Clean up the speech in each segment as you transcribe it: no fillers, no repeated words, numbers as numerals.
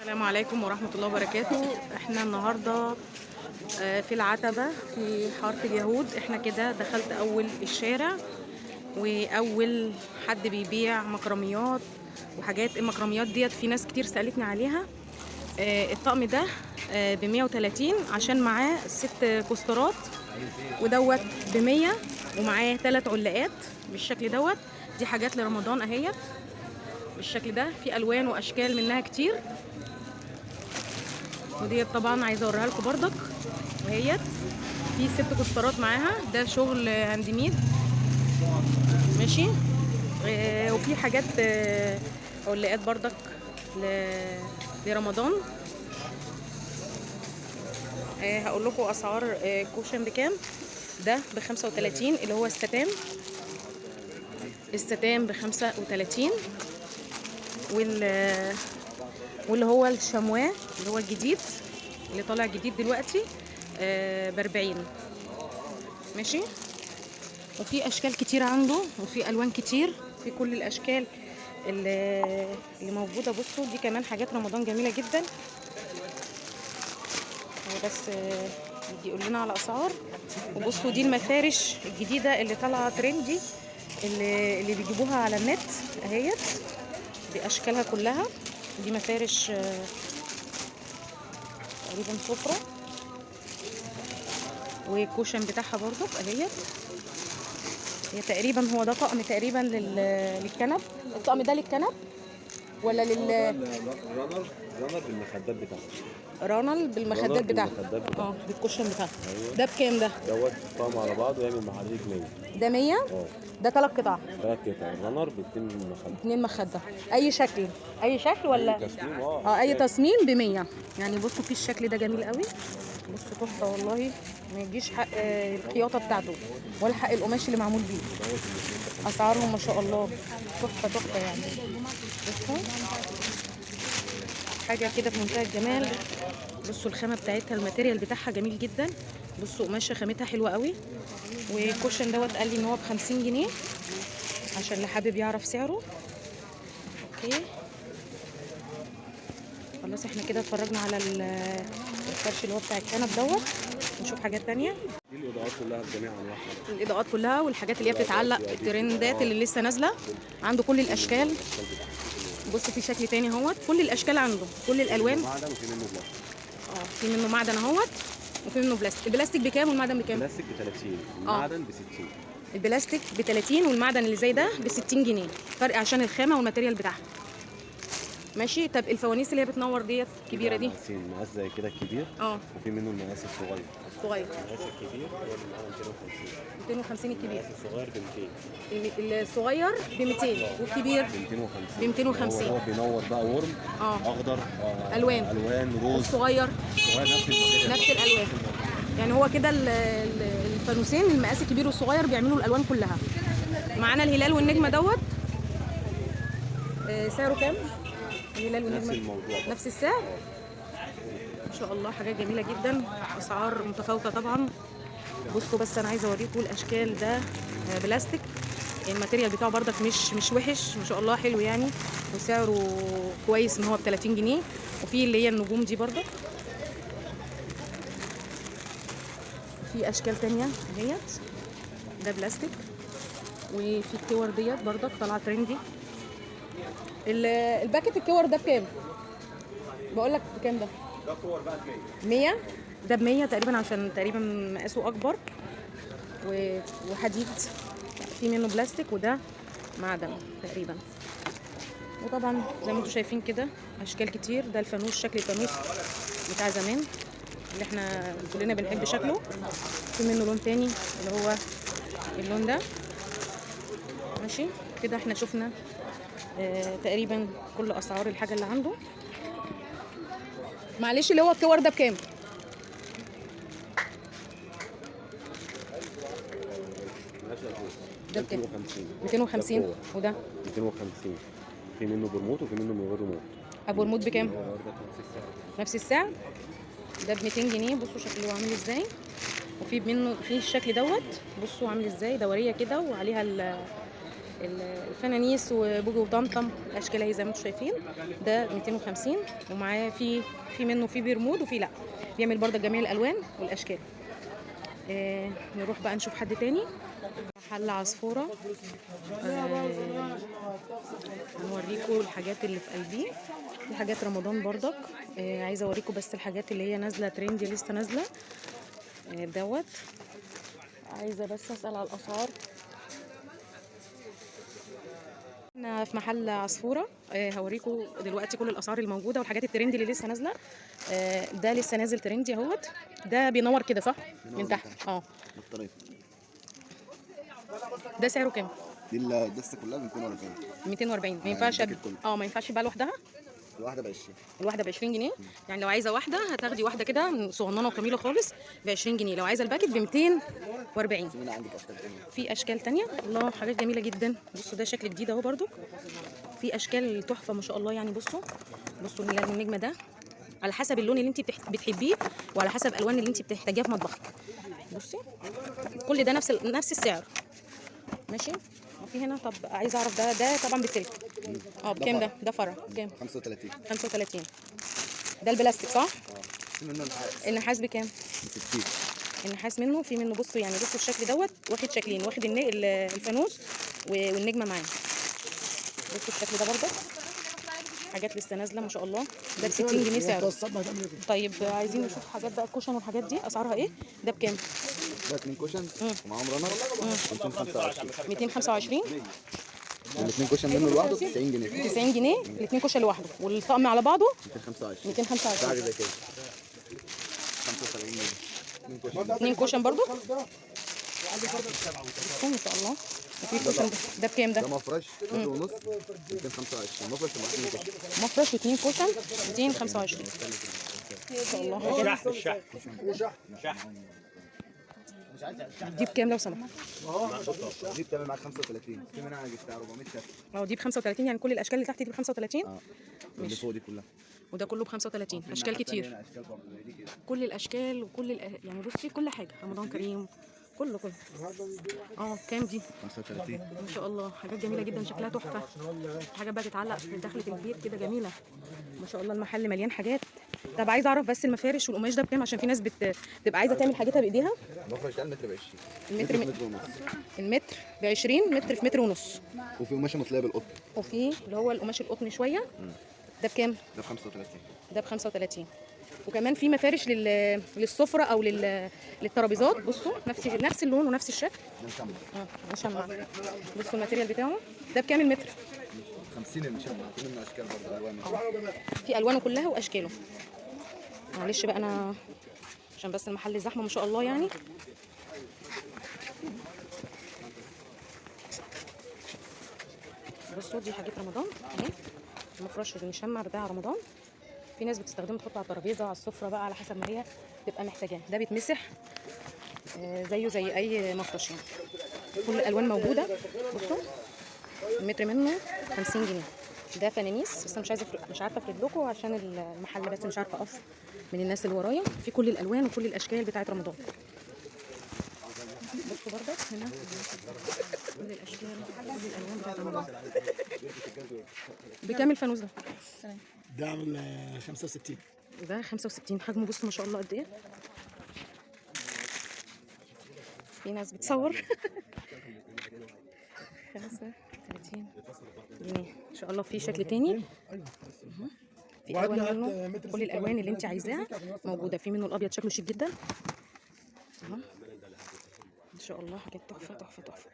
السلام عليكم ورحمة الله وبركاته. احنا النهاردة في العتبة في حارة اليهود. احنا كده دخلت اول الشارع، واول حد بيبيع مكرميات وحاجات. المكرميات ديت في ناس كتير سألتني عليها. الطقم ده ب130 عشان معاه 6 كوسترات، ودوت ب100 ومعاه 3 علاقات بالشكل دوت. دي حاجات لرمضان اهيت بالشكل ده، في الوان واشكال منها كتير. وديت طبعا عايزه اوريها لكم بردك، وهيت في 6 كوسترات معاها. ده شغل هاند ميد ماشي. وفي حاجات علاقات بردك لرمضان. هقول لكم اسعار كوشن بكام. ده ب35 اللي هو الستان ب35، واللي هو الشمواه اللي هو الجديد اللي طالع جديد دلوقتي ب40 ماشي. وفي اشكال كتير عنده وفي الوان كتير في كل الاشكال اللي موجوده. بصوا دي كمان حاجات رمضان جميله جدا. هو بس يجي يقول لنا على اسعار. وبصوا دي المفارش الجديده اللي طالعه ترندي، اللي بيجيبوها على النت اهيت باشكالها كلها. دي مفارش تقريبا سفره، والكوشن بتاعها برضو اهيت. هي تقريبا هو ده طقم تقريبا للكنب. الطقم ده للكنب ولا رانر بالمخدات بتاعته. رانل بالمخدات بتاعها. بالكوشن بتاعها. أيوة. ده بكام ده؟ دوت طقم على بعضه يعمل مع حضرتك 100. ده 100. ده 3 قطع. 3 قطع الرانر ب 2 مخده. 2 مخده. اي شكل ولا اي تصميم. اي تصميم ب100. يعني بصوا في الشكل ده جميل قوي. بصوا تحفه والله، ما يجيش حق الخياطه بتاعته ولا حق القماش اللي معمول بيه. اسعارهم ما شاء الله تحفه يعني. بصوا حاجه كده في منتهى الجمال. بصوا الخامه بتاعتها، الماتيريال بتاعها جميل جدا. بصوا قماشه خامتها حلوه قوي. والكوشن دوت قال لي ان هو ب50 جنيه عشان اللي حابب يعرف سعره. اوكي خلاص، احنا كده اتفرجنا على الفرش اللي هو بتاع الكنب دوت. نشوف حاجات تانية. دي الاضاءات كلها بجميع انواعها، الاضاءات كلها والحاجات اللي هي بتتعلق، الترندات اللي لسه نازله عنده كل الاشكال. بصوا في شكل تاني اهوت، كل الاشكال عنده، كل الالوان. معدن وفي منه بلاستيك. في منه معدن اهوت وفي منه بلاستيك. البلاستيك بكام والمعدن بكام؟ البلاستيك ب30، المعدن ب60. البلاستيك ب30 والمعدن اللي زي ده ب60 جنيه. فرق عشان الخامه والماتيريال بتاعها ماشي. طب الفوانيس اللي هي بتنور ديت الكبيره دي؟ مقاس زي كده الكبير. وفي منه المقاس الصغير. المقاس الكبير هو اللي معاه 250 الكبير. المقاس الصغير ب200. الصغير ب200 والكبير ب250. هو بينور بقى ورم اخضر، الوان روز. الصغير نفس الالوان. يعني هو كده الفانوسين المقاس الكبير والصغير بيعملوا الالوان كلها. معانا الهلال والنجمه دوت. سعره كام الهلال والنجمه؟ نفس السعر. ما شاء الله حاجات جميله جدا، اسعار متفاوته طبعا. بصوا بس انا عايزه اوريكم الاشكال. ده بلاستيك، الماتيريال بتاعه بردك مش وحش، ما شاء الله حلو يعني، وسعره كويس ان هو ب30 جنيه. وفي اللي هي النجوم دي بردك. في اشكال تانية اهيت. ده بلاستيك. وفي الكور ديت بردك طالعه ترندي. الباكت الكور ده بكام؟ بقول لك بكام ده؟ ده كور بقى ب100. 100. ده ب100 تقريبا عشان تقريبا مقاسه اكبر وحديد. في منه بلاستيك وده معدن تقريبا. وطبعا زي ما انتم شايفين كده اشكال كتير. ده الفانوس، شكل الفانوس بتاع زمان اللي احنا كلنا بنحب شكله. في منه لون تاني اللي هو اللون ده ماشي. كده احنا شفنا تقريبا كل اسعار الحاجه اللي عنده. معلش اللي هو الكور ده بكام؟ ده بكام؟ 250. وده 250. في منه برموت وفي منه من غير ريموت. ابو ريموت بكام؟ نفس السعر. ده ب200 جنيه. بصوا شكله عامل ازاي. وفي منه في الشكل دوت. بصوا عامل ازاي، دوريه كده وعليها الفنانيس وبوجي وطمطم الاشكال اهي زي ما انتم شايفين. ده 250 ومعاه في منه في بيرمود وفي لا، بيعمل برضه جميع الالوان والاشكال. نروح بقى نشوف حد تاني. محل عصفوره. هنوريكم الحاجات اللي في قلبي. دي حاجات رمضان برضك. عايزه اوريكم بس الحاجات اللي هي نازله ترندي لسه نازله دوت. عايزه بس اسال على الاسعار. احنا في محل عصفوره. هوريكم دلوقتي كل الاسعار الموجوده والحاجات الترند اللي لسه نازله. ده لسه نازل ترندي اهوت. ده بينور كده صح من تحت. بطاريه. ده سعره كام؟ دي الدستة كلها ب 240. 240. ما ينفعش ما ينفعش بقى لوحدها؟ الواحده ب 20. الواحده ب 20 جنيه. يعني لو عايزه واحده هتاخدي واحده كده صغننه وجميله خالص ب 20 جنيه. لو عايزه الباكت ب 240. عندك اشكال تانية. في اشكال تانية. الله حاجات جميله جدا. بصوا ده شكل جديد اهو برضو. في اشكال تحفه ما شاء الله يعني. بصوا النجمه ده على حسب اللون اللي انت بتحبيه وعلى حسب الالوان اللي انت بتحتاجيها في مطبخك. بصي كل ده نفس السعر ماشي. وفي هنا طب عايزه اعرف ده طبعا بسلك. بكام ده؟ ده فرع بكام؟ 35. 35. ده البلاستيك صح؟ في منه النحاس بكام؟ ب 60. النحاس منه في منه. بصوا يعني بصوا الشكل دوت واخد شكلين، واخد الفانوس والنجمه معاه. بصوا الشكل ده برضه حاجات لسه نازله ما شاء الله. ده ب 60 جنيه سعره. طيب عايزين نشوف حاجات بقى الكوشن والحاجات دي اسعارها ايه؟ ده بكام؟ ده 2 كوشن ومعاهم رانر 225. 225. الاثنين كوشن منه لوحده ب 90 جنيه. 90 جنيه الاثنين كوشن لوحده والطقم على بعضه 225. 225. حاجه زي كده 75 جنيه. 2 كوشن برضه ما شاء الله. وفي كوشن ده بكام ده؟ ده مفرش متر ونص 225. مفرش و2 كوشن. مفرش و2 كوشن 225 ما شاء الله. دي بكام لو سمحت؟ دي بتعمل معاك 35. في منها انا جبتها 400 شكل. دي ب 35. يعني كل الاشكال اللي تحت دي ب 35. اللي فوق دي كلها. وده كله ب 35. اشكال كتير. كل الاشكال وكل يعني بصي كل حاجه. رمضان كريم كله. كام دي؟ 35 ما شاء الله. حاجات جميله جدا شكلها تحفه. حاجه بقى تتعلق في داخله البيت كده جميله ما شاء الله. المحل مليان حاجات. طب عايزه اعرف بس المفارش والقماش ده بكام؟ عشان في ناس بتبقى عايزه تعمل حاجتها بايديها. المفرش ده المتر ب 20. المتر ونص. المتر ب 20. متر في متر ونص. وفي قماشه مطليه بالقطن. وفي اللي هو القماش القطن شويه. ده بكام؟ ده ب 35. ده ب 35. وكمان في مفارش للسفره او للترابيزات. بصوا نفس اللون ونفس الشكل. ده مشمع. بصوا الماتيريال بتاعه. ده بكام المتر؟ 50 المشمع. في منه اشكال برضه الوان. في الوانه كلها واشكاله. معلش بقى انا عشان بس المحل زحمه ما شاء الله يعني. بصوا دي حاجات رمضان اهي. المفرش المشمع بتاع رمضان. في ناس بتستخدمه تحطه على الترابيزه على السفره بقى على حسب ما هي تبقى محتاجاه. ده بيتمسح زيه زي اي مفرش يعني. كل الالوان موجوده. بصوا المتر منه 50 جنيه. ده فنانيس بس انا مش عارفه افرد لكم عشان المحل بس مش عارفه اقف من الناس اللي ورايا. في كل الالوان وكل الاشكال بتاعه رمضان. بصوا برضك هنا كل الاشكال كل الالوان بتاعه رمضان. بكام الفانوس ده؟ ده عامل 65. ده 65. حجمه بصوا ما شاء الله قد ايه. في ناس بتصور 35 جنيه ان شاء الله. في شكل تاني في الوان منه. كل الالوان اللي انت عايزاها موجوده. في منه الابيض شكله شيك جدا ان شاء الله. حاجات تحفه تحفه تحفه.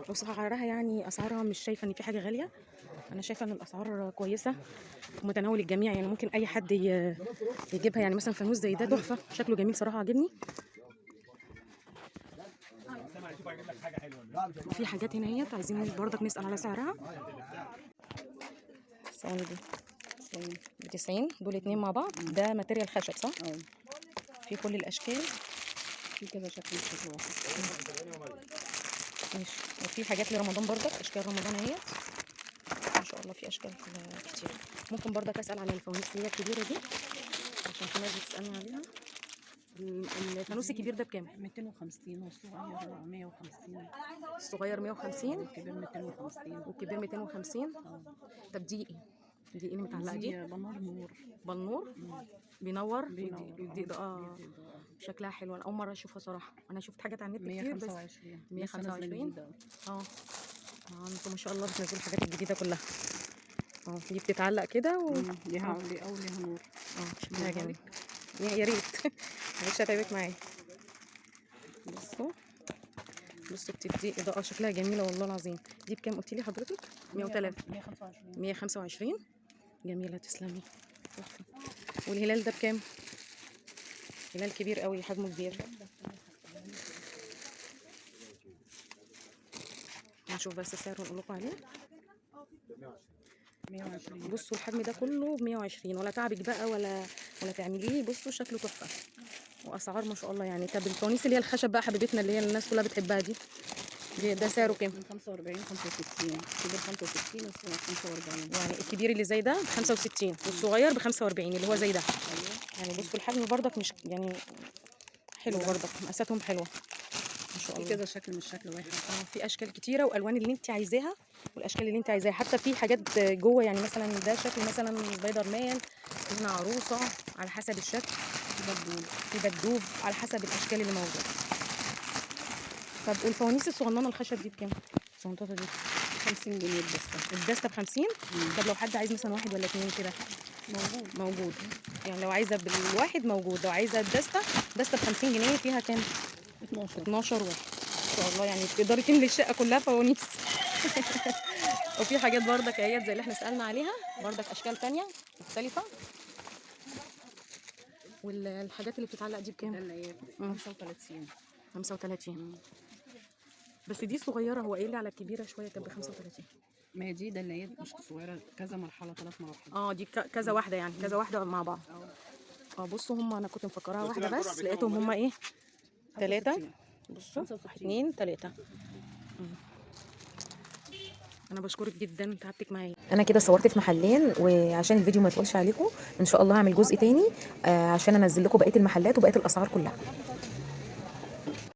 واسعارها يعني اسعارها مش شايفه ان في حاجه غاليه. انا شايفه ان الاسعار كويسه ومتناول الجميع يعني. ممكن اي حد يجيبها يعني. مثلا فانوس زي ده تحفه شكله جميل صراحه عجبني. وفي حاجات هنا اهيت عايزين برضك نسال على سعرها. الصواني دي ب 90. دول اتنين مع بعض. ده ماتيريال خشب صح؟ في كل الاشكال. في كذا شكل ماشي. وفي حاجات لرمضان برضك اشكال رمضان اهيت ما شاء الله. في اشكال كتير. ممكن برضك اسال على الفوانيس اللي هي الكبيره دي عشان في ناس بتسالني عليها. الفانوس الكبير ده بكام؟ 250 والصغير 150. الصغير 150 والكبير 250. والكبير 250. طب دي ايه؟ دي ايه اللي متعلقه دي؟ بنور نور. بنور بينور. بينور. بيدي اضاءه. شكلها حلو. انا اول مره اشوفها صراحه. انا شفت حاجات على النت كتير بس 125. 125. انتوا ما شاء الله بتنزلوا الحاجات الجديده كلها. دي بتتعلق كده ليها ليها نور. شكلها جميل. يا ريت. مش هتعبك معايا. بصوا بتدي اضاءه شكلها جميله والله العظيم. دي بكام قلتي لي حضرتك؟ 103. 125. جميله تسلمي. والهلال ده بكام؟ هلال كبير قوي حجمه كبير. نشوف بس سعره ونقول لكم عليه. 120. بصوا الحجم ده كله ب 120 ولا تعبك بقى ولا تعمليه. بصوا شكله تحفه واسعار ما شاء الله يعني. طب الفوانيس اللي هي الخشب بقى حبيبتنا اللي هي الناس كلها بتحبها دي ده سعره كام؟ من 45 65. كبير 65 والصغير 45. يعني الكبير اللي زي ده ب 65 والصغير ب 45 اللي هو زي ده. يعني بصوا الحجم برضك مش يعني حلو برضك. مقاساتهم حلوه ما شاء الله. كذا شكل مش شكل واحد. في اشكال كتيره والوان اللي انت عايزاها والاشكال اللي انت عايزاها. حتى في حاجات جوه يعني مثلا ده شكل مثلا سبايدر مان، هنا عروسه على حسب الشكل، في بدوب على حسب الاشكال اللي موجوده. طب والفوانيس الصغننه الخشب دي بكام؟ الصغنطوطه دي 50 جنيه الدسته ب 50. طب لو حد عايز مثلا واحد ولا اتنين كده موجود. يعني لو عايزه بالواحد موجود. لو عايزه دسته ب 50 جنيه فيها كام؟ 12 واحد ان شاء الله. يعني تقدري تملي الشقه كلها فوانيس. وفي حاجات بردك اهيت زي اللي احنا سالنا عليها بردك اشكال تانية مختلفه. والحاجات اللي بتتعلق دي بكام؟ 35. 35. بس دي صغيره. هو قايل لي على الكبيره شويه كانت ب 35. ما هي دي دلايات مش صغيره. كذا مرحله 3 مراحل. دي كذا واحده يعني كذا واحده مع بعض. بصوا هم انا كنت مفكراها واحده بس لقيتهم هم ايه 3. بصوا 2 3. انا بشكرك جدا تعبتك معايا. انا كده صورت في محلين وعشان الفيديو ما يطولش عليكم ان شاء الله هعمل جزء تاني عشان انزل لكم بقيه المحلات وبقيه الاسعار كلها.